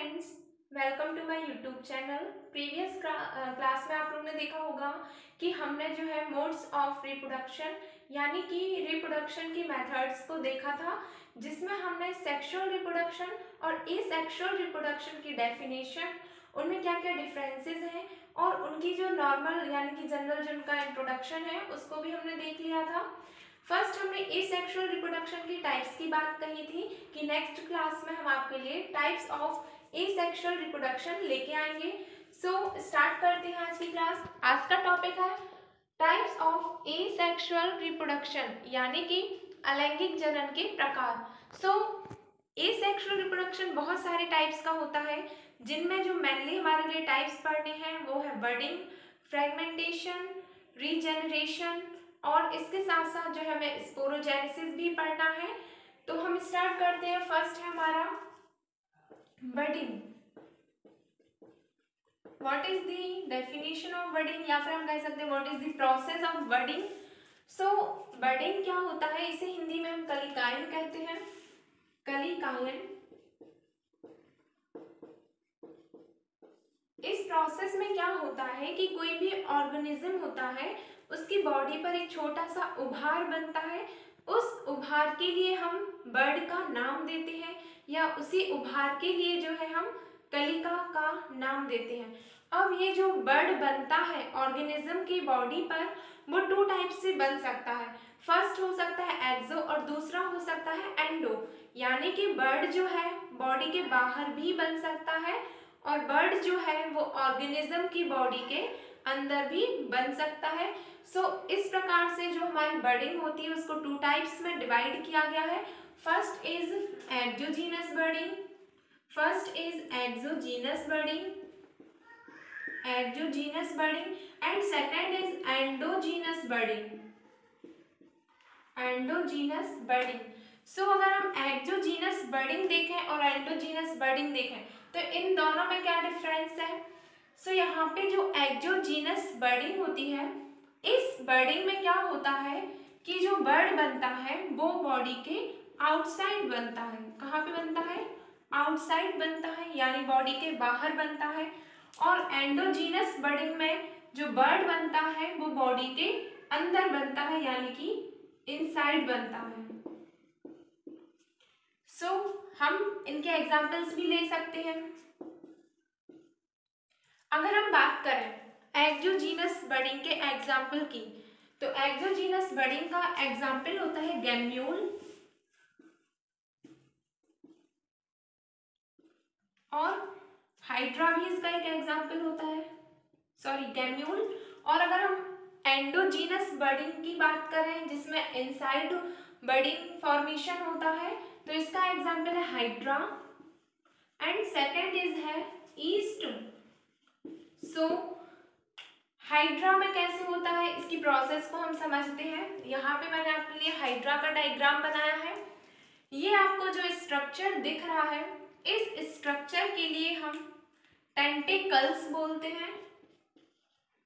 Friends, welcome to my YouTube channel. Previous class में आप लोगों ने देखा होगा कि हमने जो है मोड्स ऑफ रिप्रोडक्शन यानी कि रिप्रोडक्शन की मेथड्स को देखा था, जिसमें हमने सेक्सुअल रिप्रोडक्शन और एसेक्सुअल रिप्रोडक्शन की डेफिनेशन, उनमें क्या क्या डिफरेंसेस हैं और उनकी जो नॉर्मल यानी कि जनरल जो उनका इंट्रोडक्शन है उसको भी हमने देख लिया था। फर्स्ट हमने एसेक्सुअल रिप्रोडक्शन की टाइप्स की बात कही थी कि नेक्स्ट क्लास में हम आपके लिए टाइप्स ऑफ एसेक्सुअल रिप्रोडक्शन लेके आएंगे। सो स्टार्ट करते हैं आज की क्लास। आज का टॉपिक है टाइप्स ऑफ एसेक्सुअल रिप्रोडक्शन यानी कि अलैंगिक जनन के प्रकार। सो एसेक्सुअल रिप्रोडक्शन बहुत सारे टाइप्स का होता है, जिनमें जो मेनली हमारे लिए टाइप्स पढ़ने हैं वो है बडिंग, फ्रेगमेंटेशन, रीजेनरेशन और इसके साथ साथ जो है हमें स्पोरोजेनेसिस भी पढ़ना है। तो हम स्टार्ट करते हैं। फर्स्ट है हमारा budding. What is the definition of budding, या फिर हम कह सकते हैं what is the process of budding. So budding क्या होता है, इसे हिंदी में हम कलिकायन कहते हैं। कलिकायन। इस प्रोसेस में क्या होता है कि कोई भी ऑर्गेनिज्म होता है, उसकी बॉडी पर एक छोटा सा उभार बनता है। उस उभार के लिए हम बर्ड का नाम देते हैं या उसी उभार के लिए जो है हम कलिका का नाम देते हैं। अब ये जो बर्ड बनता है ऑर्गेनिज्म की बॉडी पर, वो टू टाइप से बन सकता है। फर्स्ट हो सकता है एक्सो और दूसरा हो सकता है एंडो, यानी कि बर्ड जो है बॉडी के बाहर भी बन सकता है और बर्ड जो है वो ऑर्गेनिज्म की बॉडी के अंदर भी बन सकता है। सो इस प्रकार से जो हमारी बर्डिंग होती है उसको टू टाइप्स में डिवाइड किया गया है। First is exogenous budding, first is exogenous budding, exogenous budding and second is endogenous budding, endogenous budding. So अगर हम एक्सोजीनस बर्डिंग देखें और एंडोजीनस बर्डिंग देखें तो इन दोनों में क्या डिफरेंस है। सो यहाँ पे जो एक्सोजीनस बर्डिंग होती है, इस बर्डिंग में क्या होता है कि जो बर्ड बनता है वो बॉडी के आउटसाइड बनता है। कहाँ पे बनता है? आउटसाइड बनता है, यानी बॉडी के बाहर बनता है। और एंडोजीनस बर्डिंग में जो बर्ड बनता है वो बॉडी के अंदर बनता है, यानी कि इनसाइड बनता है। सो हम इनके एग्जाम्पल्स भी ले सकते हैं। अगर हम बात करें एक्सोजीनस बर्डिंग के एग्जाम्पल की, तो एक्सोजीनस बर्डिंग का एग्जाम्पल होता है गैम्यूल और हाइड्रा भी इसका एक एग्जाम्पल होता है, सॉरी गैम्यूल। और अगर हम एंडोजीनस बर्डिंग की बात करें जिसमें इनसाइड बर्डिंग फॉर्मेशन होता है, तो इसका एग्जाम्पल है हाइड्रा एंड सेकंड इज है ईस्ट। सो हाइड्रा में कैसे होता है इसकी प्रोसेस को हम समझते हैं। यहाँ पे मैंने आपके लिए हाइड्रा का डायग्राम बनाया है। ये आपको जो स्ट्रक्चर दिख रहा है, इस स्ट्रक्चर के लिए हम टेंटिकल्स बोलते हैं,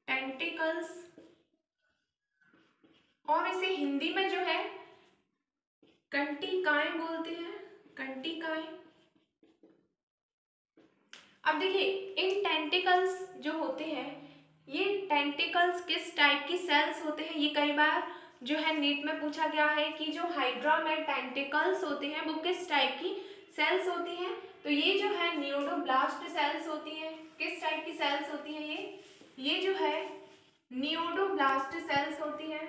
टेंटिकल्स, और इसे हिंदी में जो है कंटिकाएं बोलते हैं, कंटिकाएं। अब देखिए इन टेंटिकल्स जो होते हैं, ये टेंटिकल्स किस टाइप की सेल्स होते हैं, ये कई बार जो है नीट में पूछा गया है कि जो हाइड्रा में टेंटिकल्स होते हैं वो किस टाइप की सेल्स होती हैं। तो ये जो है नियोडोब्लास्ट सेल्स होती हैं। किस टाइप की सेल्स होती हैं ये जो है नियोडोब्लास्ट सेल्स होती हैं,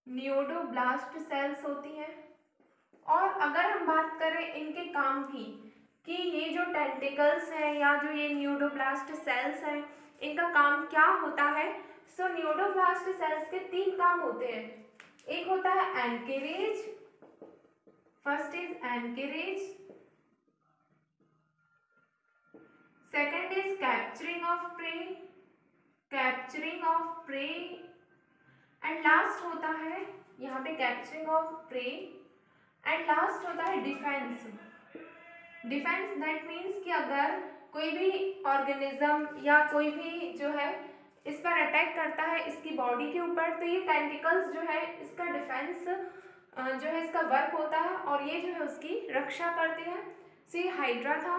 नियोडोब्लास्ट सेल्स होती हैं। और अगर हम बात करें इनके काम की कि ये जो टेंटिकल्स हैं या जो ये नियोडोब्लास्ट सेल्स हैं, इनका काम क्या होता है। सो नियोडोब्लास्ट सेल्स के तीन काम होते हैं। एक होता है anchorage, first is anchorage, second is capturing of prey, capturing of prey and last होता है यहाँ पे capturing of prey and last होता है डिफेंस। डिफेंस दैट मीन्स कि अगर कोई भी ऑर्गेनिज्म या कोई भी जो है इस पर अटैक करता है इसकी बॉडी के ऊपर, तो ये टेंटिकल्स जो है इसका डिफेंस जो है इसका वर्क होता है और ये जो है उसकी रक्षा करते हैं। से हाइड्रा था।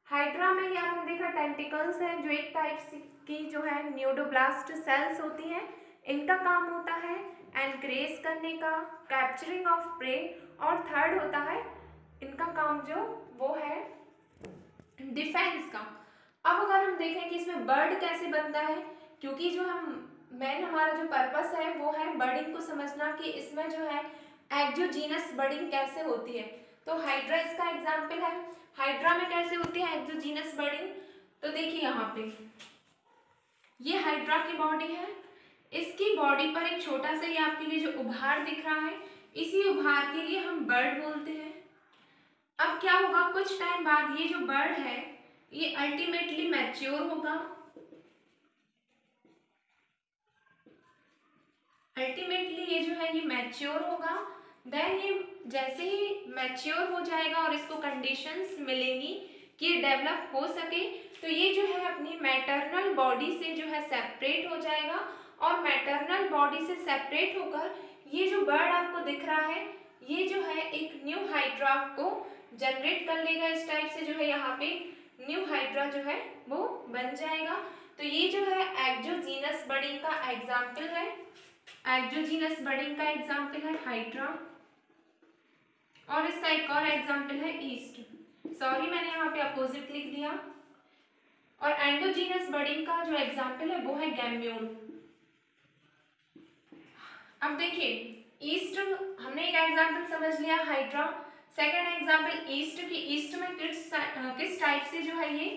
हाइड्रा में ये आपने देखा टेंटिकल्स हैं जो एक टाइप की जो है न्यूडोब्लास्ट सेल्स होती हैं। इनका काम होता है एनक्रेज करने का, कैप्चरिंग ऑफ प्रे, और थर्ड होता है इनका काम जो वो है डिफेंस का। अब अगर हम देखें कि इसमें बर्ड कैसे बनता है, क्योंकि जो हम मेन हमारा जो पर्पस है वो है बर्डिंग को समझना कि इसमें जो है एक्सोजीनस बर्डिंग कैसे होती है। तो हाइड्रा इसका एग्जाम्पल है। हाइड्रा में कैसे होती है एक्सोजीनस बर्डिंग, तो देखिए यहाँ पे ये हाइड्रा की बॉडी है। इसकी बॉडी पर एक छोटा सा ये आपके लिए जो उभार दिख रहा है, इसी उभार के लिए हम बर्ड बोलते हैं। अब क्या होगा, कुछ टाइम बाद ये जो बर्ड है ये अल्टीमेटली मैच्योर होगा। अल्टीमेटली ये जो है ये मैच्योर होगा। देन ये जैसे ही मैच्योर हो जाएगा और इसको कंडीशंस मिलेंगी कि ये डेवलप हो सके, तो ये जो है अपनी मैटरनल बॉडी से जो है सेपरेट हो जाएगा। और मैटरनल बॉडी से सेपरेट होकर ये जो बर्ड आपको दिख रहा है ये जो है एक न्यू हाइड्रा को जनरेट कर लेगा। इस टाइप से जो है यहाँ पे न्यू हाइड्रा जो है वो बन जाएगा। तो ये जो है एक्सोजीनस बर्डिंग का एग्जाम्पल है। एक्सोजीनस बर्डिंग का एग्जाम्पल है हाइड्रा, और इसका एक और एग्जाम्पल है ईस्ट। सॉरी मैंने यहाँ पे अपोजिट लिख दिया। और एंडोजीनस बर्डिंग का जो एग्जाम्पल है वो है गैम्यून। अब देखिए ईस्ट हमने एक एग्जाम्पल समझ लिया हाइड्रा। सेकेंड एग्जाम्पल ईस्ट की। ईस्ट में किस टाइप से जो है ये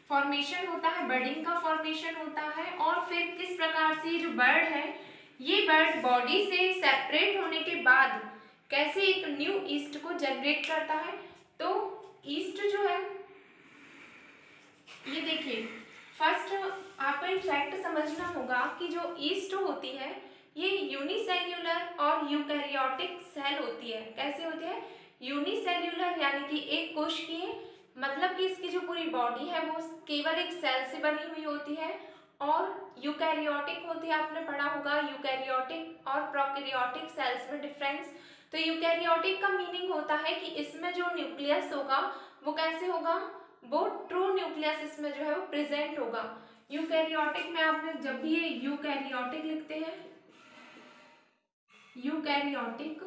फॉर्मेशन होता है, बर्डिंग का फॉर्मेशन होता है, और फिर किस प्रकार से ये जो बर्ड है ये बर्ड बॉडी से सेपरेट होने के बाद कैसे एक न्यू ईस्ट को जनरेट करता है। तो ईस्ट जो है ये देखिए फर्स्ट आपको एक फैक्ट समझना होगा कि जो ईस्ट होती है ये यूनिसेल्यूलर और यूकैरियोटिक सेल होती है। कैसे होती है, यूनिसेल्यूलर यानी कि एक कोशिकीय, मतलब कि इसकी जो पूरी बॉडी है वो केवल एक सेल से बनी हुई होती है। और यूकैरियोटिक होती है, आपने पढ़ा होगा यूकैरियोटिक और प्रोकैरियोटिक सेल्स में डिफरेंस। तो यूकैरियोटिक का मीनिंग होता है कि इसमें जो न्यूक्लियस होगा वो कैसे होगा, वो ट्रू न्यूक्लियस इसमें जो है वो प्रेजेंट होगा। यूकैरियोटिक में आपने जब भी ये यूकैरियोटिक लिखते हैं यूकैरियोटिक,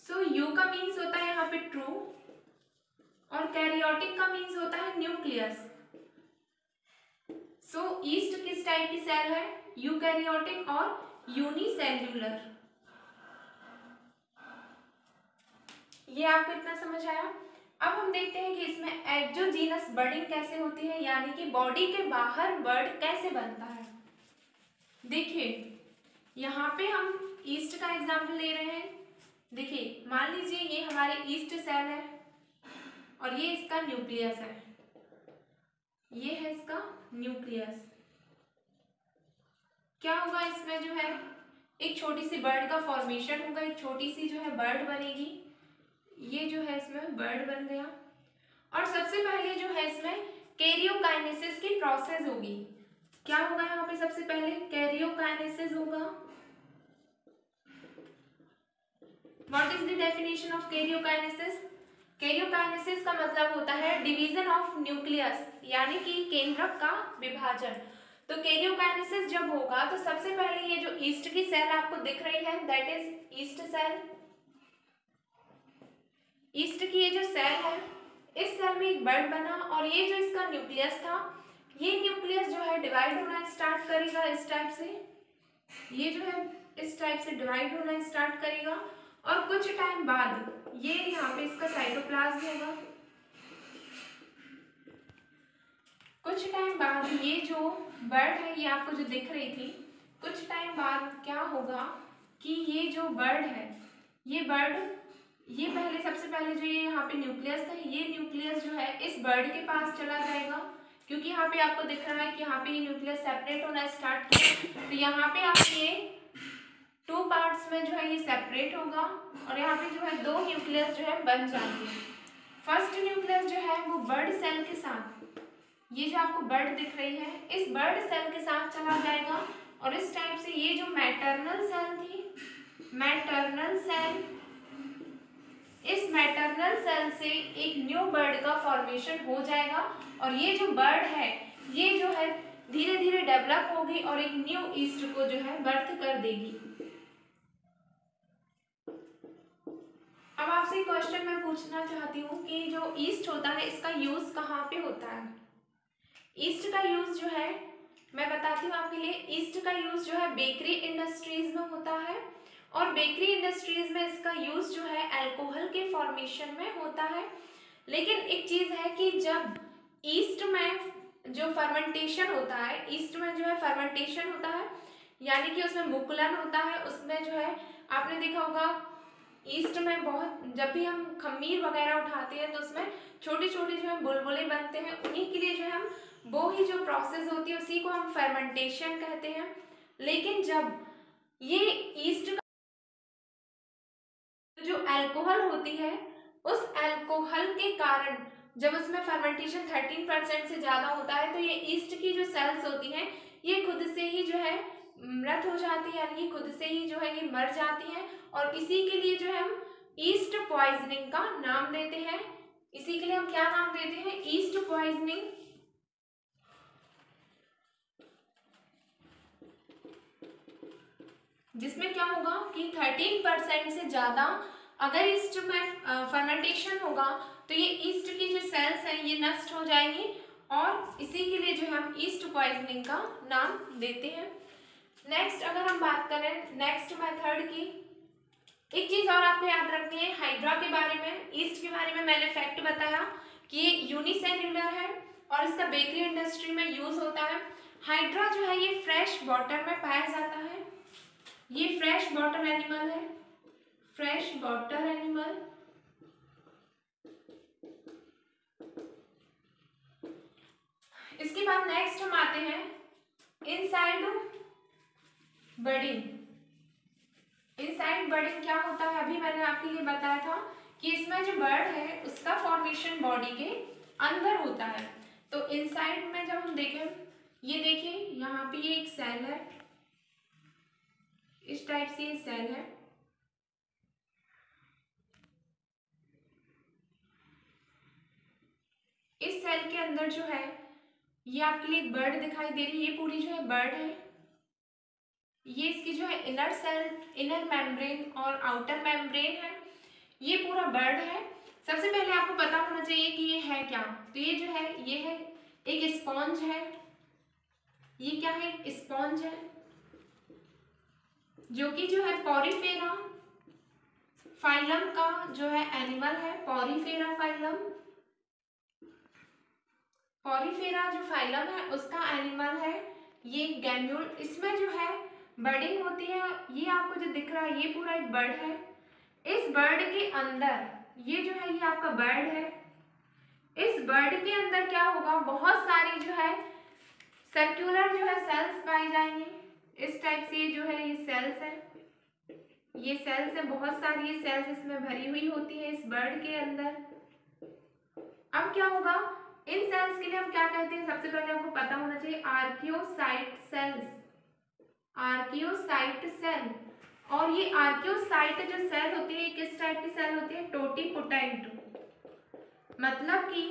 सो यू का मीन्स होता है यहाँ पे ट्रू और कैरियोटिक का मीन्स होता है न्यूक्लियस। सो ईस्ट किस टाइप की सेल है, यूकैरियोटिक और यूनिसेल्यूलर। ये आपको इतना समझ आया। अब हम देखते हैं कि इसमें एक्सोजीनस बर्डिंग कैसे होती है, यानी कि बॉडी के बाहर बर्ड कैसे बनता है। देखिए यहाँ पे हम ईस्ट का एग्जाम्पल ले रहे हैं। देखिए मान लीजिए ये हमारी ईस्ट सेल है और ये इसका न्यूक्लियस है, ये है इसका न्यूक्लियस। क्या होगा, इसमें जो है एक छोटी सी बर्ड का फॉर्मेशन होगा, एक छोटी सी जो है बर्ड बनेगी। ये जो है इसमें बर्ड बन गया। और सबसे पहले जो है इसमें कैरियोकाइनेसिस की प्रोसेस होगी। क्या होगा यहाँ पे, सबसे पहले कैरियोकाइनेसिस होगा। What is the definition of karyokinesis? Karyokinesis का मतलब होता है डिवीजन ऑफ न्यूक्लियस, यानी कि केंद्रक का विभाजन। तो कैरियोकाइनेसिस जब होगा तो सबसे पहले ये जो ईस्ट की सेल आपको दिख रही है that is yeast cell. Yeast की ये जो सेल है इस सेल में एक बर्ड बना और ये जो इसका न्यूक्लियस था ये न्यूक्लियस जो है डिवाइड होना स्टार्ट करेगा इस टाइप से। ये जो है इस टाइप से डिवाइड होना स्टार्ट करेगा और कुछ टाइम बाद ये यहाँ पे इसका साइटोप्लाज्म होगा। कुछ टाइम बाद ये जो बर्ड है ये आपको जो दिख रही थी, कुछ टाइम बाद क्या होगा कि ये जो बर्ड है ये बर्ड ये पहले सबसे पहले जो ये यहाँ पे न्यूक्लियस था ये न्यूक्लियस जो है इस बर्ड के पास चला जाएगा, क्योंकि यहाँ पे आपको दिख रहा है कि यहाँ पे ये न्यूक्लियस सेपरेट होना स्टार्ट किया। तो यहाँ पे आप ये 2 पार्ट्स में जो है ये सेपरेट होगा और यहाँ पे जो है 2 न्यूक्लियस जो है बन जाएंगे। फर्स्ट न्यूक्लियस जो है वो बर्ड सेल के साथ, ये जो आपको बर्ड दिख रही है इस बर्ड सेल के साथ चला जाएगा और इस टाइप से ये जो मैटरनल सेल थी, मैटरनल सेल इस मैटरनल सेल से एक न्यू बर्ड का फॉर्मेशन हो जाएगा और ये जो बर्ड है ये जो है धीरे धीरे डेवलप होगी और एक न्यू ईस्ट को जो है बर्थ कर देगी। अब आपसे क्वेश्चन मैं पूछना चाहती हूँ कि जो ईस्ट होता है इसका यूज कहाँ पे होता है। ईस्ट का यूज जो है मैं बताती हूँ आपके लिए। ईस्ट का यूज जो है बेकरी इंडस्ट्रीज में होता है और बेकरी इंडस्ट्रीज में इसका यूज जो है अल्कोहल के फॉर्मेशन में होता है। लेकिन एक चीज है कि जब ईस्ट में जो फर्मेंटेशन होता है, ईस्ट में जो है फर्मेंटेशन होता है यानी कि उसमें मुकुलन होता है, उसमें जो है आपने देखा होगा ईस्ट में बहुत, जब भी हम खमीर वगैरह उठाते हैं तो उसमें छोटे छोटे जो है बुलबुले बनते हैं, उन्हीं के लिए जो है हम वो ही जो प्रोसेस होती है उसी को हम फर्मेंटेशन कहते हैं। लेकिन जब ये ईस्ट का जो अल्कोहल होती है उस अल्कोहल के कारण जब उसमें फर्मेंटेशन 13% से ज़्यादा होता है तो ये ईस्ट की जो सेल्स होती हैं ये खुद से ही जो है मृत हो जाती है, यानी कि खुद से ही जो है ये मर जाती हैं और इसी के लिए जो है हम ईस्ट पॉइजनिंग का नाम देते हैं। इसी के लिए हम क्या नाम देते हैं? East poisoning. जिसमें क्या होगा कि 13% से ज़्यादा अगर ईस्ट में फर्मेंटेशन होगा तो ये ईस्ट की जो सेल्स हैं ये नष्ट हो जाएंगी और इसी के लिए जो हम ईस्ट पॉइजनिंग का नाम देते हैं। नेक्स्ट अगर हम बात करें नेक्स्ट मेथड की, एक चीज़ और आपको याद रखनी है हाइड्रा के बारे में। ईस्ट के बारे में मैंने फैक्ट बताया कि ये यूनिसेल्युलर है और इसका बेकरी इंडस्ट्री में यूज होता है। हाइड्रा जो है ये फ्रेश वाटर में पाया जाता है, ये फ्रेश वाटर एनिमल है, फ्रेश वाटर एनिमल। इसके बाद नेक्स्ट हम आते हैं इनसाइड बडिंग। इनसाइड बडिंग क्या होता है? अभी मैंने आपके लिए बताया था कि इसमें जो बर्ड है उसका फॉर्मेशन बॉडी के अंदर होता है। तो इनसाइड में जब हम देखें, ये देखिए यहाँ पे ये एक सेल है, इस टाइप से ये सेल है। इस सेल के अंदर जो है ये आपके लिए एक बर्ड दिखाई दे रही है, ये पूरी जो है बर्ड है। ये इसकी जो है इनर सेल, इनर मेम्ब्रेन और आउटर मेम्ब्रेन है, ये पूरा बर्ड है। सबसे पहले आपको पता होना चाहिए कि ये है क्या। तो ये जो है ये है एक स्पॉन्ज है, ये क्या है? एक स्पॉन्ज है जो कि जो है पॉरीफेरा फाइलम का जो है एनिमल है। पॉरीफेरा फाइलम, पॉरीफेरा जो फाइलम है उसका एनिमल है ये गैम्यूल। इसमें जो है बर्डिंग होती है। ये आपको जो दिख रहा है ये पूरा एक बर्ड है। इस बर्ड के अंदर ये जो है ये आपका बर्ड है। इस बर्ड के अंदर क्या होगा? बहुत सारी जो है सर्कुलर जो है सेल्स पाई जाएंगी। इस टाइप से ये जो है ये सेल्स है, ये सेल्स है, बहुत सारी ये सेल्स इसमें भरी हुई होती है इस बर्ड के अंदर। अब क्या होगा? इन सेल्स के लिए हम क्या कहते हैं? सबसे पहले आपको पता होना चाहिए आर्कियोसाइट सेल्स, आर्कियोसाइट सेल। और ये आर्कियोसाइट जो सेल होती है किस टाइप की सेल होती है? टोटीपोटेंट। मतलब कि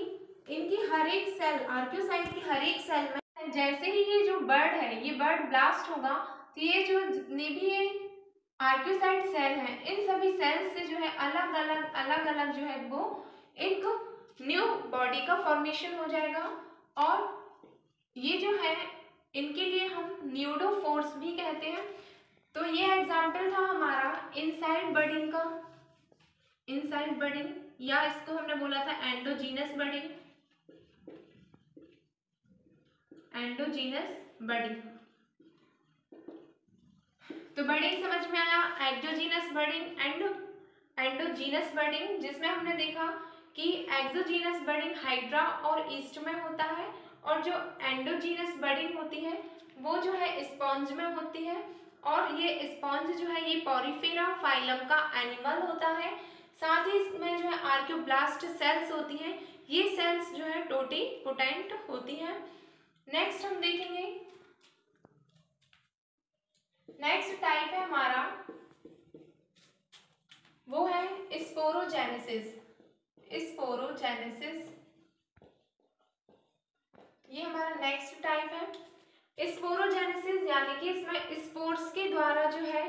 इनकी हर एक सेल, आर्कियोसाइट की हर एक सेल में जैसे ही ये जो बर्ड है ये बर्ड ब्लास्ट होगा तो ये जो जितने भी ये आर्कियोसाइट सेल हैं इन सभी सेल्स से जो है अलग अलग जो है वो एक न्यू बॉडी का फॉर्मेशन हो जाएगा। और ये जो है इनके लिए हम न्यूडोफोर्स भी कहते हैं। तो ये एग्जाम्पल था हमारा इनसाइड बडिंग का, इनसाइड बडिंग, या इसको हमने बोला था एंडोजीनस बडिंग, एंडोजीनस बडिंग। तो बडिंग समझ में आया, एक्सोजीनस बडिंग, एंडोजीनस बडिंग, जिसमें हमने देखा कि एक्सोजीनस बडिंग हाइड्रा और ईस्ट में होता है और जो एंडोजीनस बडिंग होती है वो जो है स्पॉन्ज में होती है। और ये स्पॉन्ज जो है ये पॉरीफेरा फाइलम का एनिमल होता है। साथ ही इसमें जो है आर्कियोब्लास्ट सेल्स होती हैं, ये सेल्स जो है टोटीपोटेंट होती हैं। नेक्स्ट हम देखेंगे, नेक्स्ट टाइप है हमारा वो है स्पोरोजेनेसिस। स्पोरोजेनेसिस ये हमारा नेक्स्ट टाइप है। स्पोरोजेनेसिस यानी कि इसमें स्पोर्स के द्वारा जो है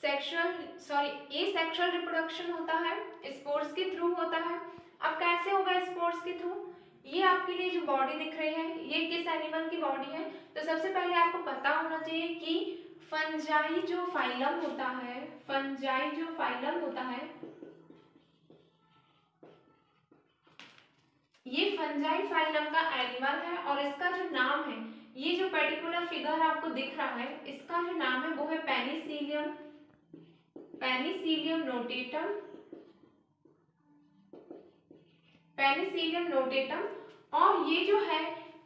एसेक्सुअल रिप्रोडक्शन होता है, स्पोर्स के थ्रू होता है। अब कैसे होगा स्पोर्स के थ्रू? ये आपके लिए जो बॉडी दिख रही है ये किस एनिमल की बॉडी है? तो सबसे पहले आपको पता होना चाहिए कि फंजाई जो फाइलम होता है, फंजाई जो फाइलम होता है, ये फंजाई फाइलम का एनिमल है और इसका जो नाम है, ये जो पर्टिकुलर फिगर आपको दिख रहा है, इसका जो नाम है वो है Penicillium, Penicillium notatum, Penicillium notatum. और ये जो है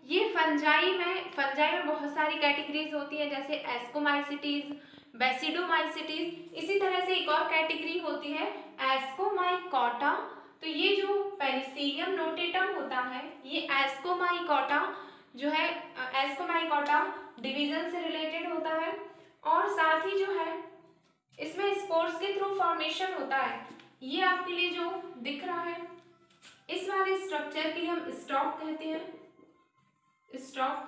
ये फंजाई में बहुत सारी कैटेगरीज होती है, जैसे एस्कोमाइसिटीज, बेसिडोमाइसिटीज। इसी तरह से एक और कैटेगरी होती है एस्कोमाइकोटा। तो ये जो पेनिसिलियम नोटेटम होता है ये एस्कोमाइकोटा जो है, एस्कोमाइकोटा डिवीजन से रिलेटेड होता है। और साथ ही जो है इसमें स्पोर्स के थ्रू फॉर्मेशन होता है। ये आपके लिए जो दिख रहा है इस वाले स्ट्रक्चर के लिए हम स्टॉक कहते हैं, स्टॉक।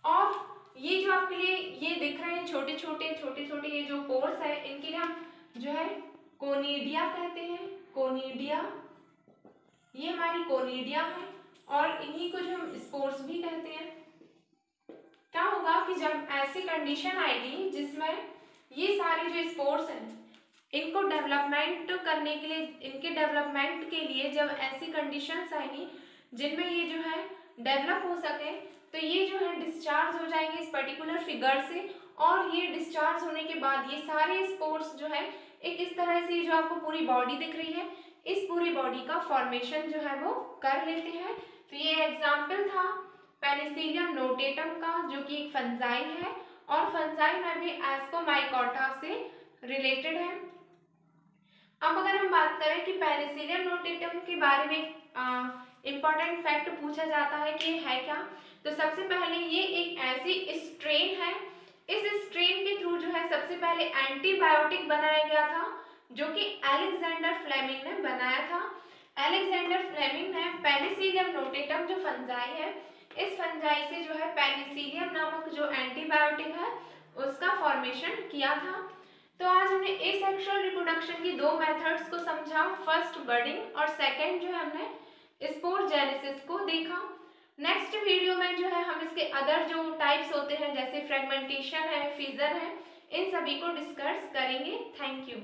और ये जो आपके लिए ये दिख रहे हैं छोटे छोटे ये जो पोर्स है, इनके लिए हम जो है कोनिडिया कहते हैं, कोनिडिया। ये हमारी कोनिडिया है और इन्हीं को जो हम स्पोर्स भी कहते हैं। क्या होगा कि जब ऐसी कंडीशन आएगी जिसमें ये सारे जो स्पोर्स हैं इनको डेवलपमेंट करने के लिए, इनके डेवलपमेंट के लिए जब ऐसी कंडीशंस आएंगी जिनमें ये जो है डेवलप हो सके, तो ये जो है डिस्चार्ज हो जाएंगे इस पर्टिकुलर फिगर से। और ये डिस्चार्ज होने के बाद ये सारे स्पोर्स जो है एक इस तरह से जो आपको पूरी बॉडी दिख रही है, इस पूरी बॉडी का फॉर्मेशन जो है वो कर लेते हैं। तो ये एग्जाम्पल था पेनिसिलियम नोटेटम का, जो कि एक फंजाई है और फंजाई में भी एस्कोमाइकोटा से रिलेटेड है। अब अगर हम बात करें कि पेनिसिलियम नोटेटम के बारे में इम्पॉर्टेंट फैक्ट पूछा जाता है कि है क्या, तो सबसे पहले ये एक ऐसी स्ट्रेन है, इस स्ट्रेन के थ्रू जो है सबसे पहले एंटीबायोटिक बनाया गया था, जो कि अलेक्जेंडर फ्लेमिंग ने बनाया था। अलेक्जेंडर फ्लेमिंग ने पेनिसिलियम नोटेटम जो फंजाई है, इस फंजाई से जो है पेनिसिलियम नामक जो एंटीबायोटिक है उसका फॉर्मेशन किया था। तो आज हमने एसेक्सुअल रिप्रोडक्शन की दो मेथड्स को समझा, फर्स्ट बर्डिंग और सेकंड जो है हमने स्पोरजेनेसिस को देखा। नेक्स्ट वीडियो में जो है हम इसके अदर जो टाइप्स होते हैं जैसे फ्रेगमेंटेशन है, फिजर है, इन सभी को डिस्कस करेंगे। Thank you.